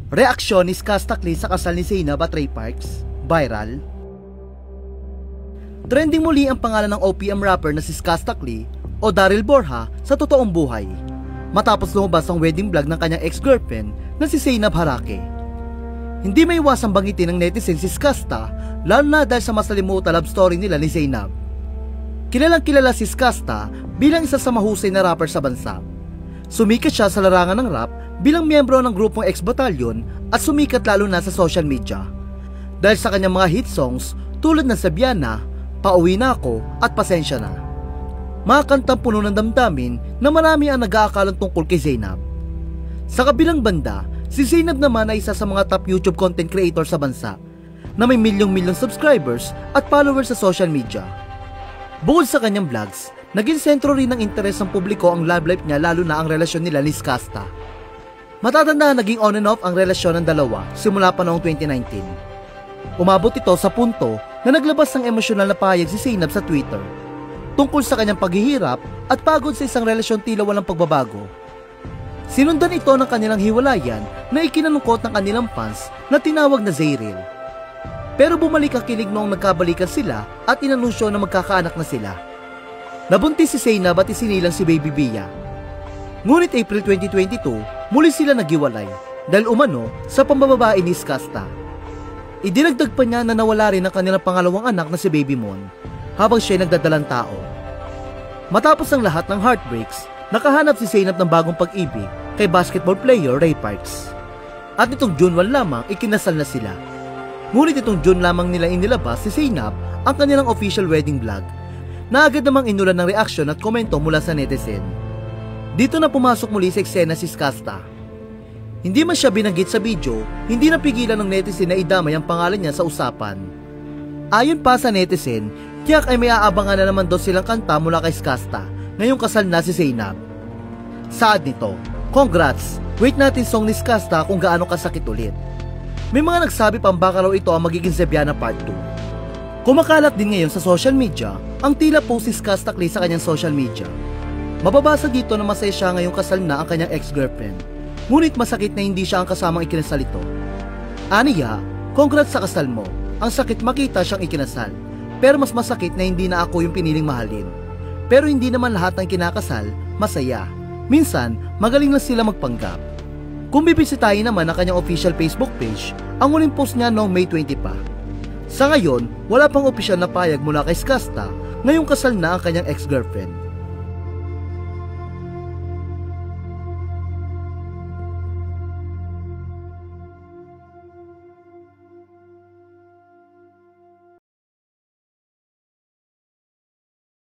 Reaksyon ni Skasta Klee sa kasal ni Zainab at Ray Parks, viral. Trending muli ang pangalan ng OPM rapper na si Skasta Klee o Daryl Borja sa totoong buhay, matapos lumabas ang wedding vlog ng kanyang ex-girlfriend na si Zainab Harake. Hindi may iwasang banggitin ng netizen si Skasta, lalo na dahil sa masalimuot na love story nila ni Zainab. Kilalang kilala si Skasta bilang isa sa mahusay na rapper sa bansa. Sumikat siya sa larangan ng rap bilang miyembro ng grupong X-Battalion at sumikat lalo na sa social media dahil sa kanyang mga hit songs tulad ng Sabiana, Pauwi na Ako at Pasensya Na. Mga kantang puno ng damdamin na marami ang nag-aakalang tungkol kay Zainab. Sa kabilang banda, si Zainab naman ay isa sa mga top YouTube content creator sa bansa na may milyong-milyong subscribers at followers sa social media. Bukod sa kanyang vlogs, naging sentro rin ng interes ng publiko ang love life niya, lalo na ang relasyon nila ni Skasta. Matatandaan naging on and off ang relasyon ng dalawa simula pa noong 2019. Umabot ito sa punto na naglabas ng emosyonal na pahayag si Zainab sa Twitter tungkol sa kanyang paghihirap at pagod sa isang relasyon tila walang pagbabago. Sinundan ito ng kanilang hiwalayan na ikinalungkot ng kanilang fans na tinawag na Zayril. Pero bumalik ang kilig noong nagkabalikan sila at inanunsyo na magkakaanak na sila. Nabuntis si Zainab at isinilang si Baby Bia. Ngunit April 2022, muli sila naghiwalay dahil umano sa pambababae ni Skasta. Idinagdag pa niya na nawala rin ang kanilang pangalawang anak na si Baby Mon habang siya nagdadalang tao. Matapos ang lahat ng heartbreaks, nakahanap si Zainab ng bagong pag-ibig kay basketball player Ray Parks. At itong June 1 lamang ikinasal na sila. Ngunit itong June lamang nila inilabas si Zainab ang kanilang official wedding vlog na agad namang inulan ng reaksyon at komento mula sa netizen. Dito na pumasok muli sa eksena si Skasta. Hindi man siya binanggit sa video, hindi napigilan ng netizen na idamay ang pangalan niya sa usapan. Ayon pa sa netizen, tiyak ay may aabangan na naman daw silang kanta mula kay Skasta ngayong kasal na si Zainab. Saad nito, congrats, wait natin song ni Skasta kung gaano kasakit ulit. May mga nagsabi pang baka raw ito ang magiging Sabiana Part 2. Kumakalat din ngayon sa social media ang tila post ni Skasta Klee sa kanyang social media. Mababasa dito na masaya siya ngayong kasal na ang kanyang ex-girlfriend, ngunit masakit na hindi siya ang kasamang ikinasal ito. Aniya, congrats sa kasal mo, ang sakit makita siyang ikinasal, pero mas masakit na hindi na ako yung piniling mahalin. Pero hindi naman lahat ng kinakasal masaya, minsan magaling na sila magpanggap. Kung bibisitahin naman ang kanyang official Facebook page, ang huling post niya noong May 20 pa. Sa ngayon, wala pang opisyal na payag mula kay Skasta ngayong kasal na ang kanyang ex-girlfriend.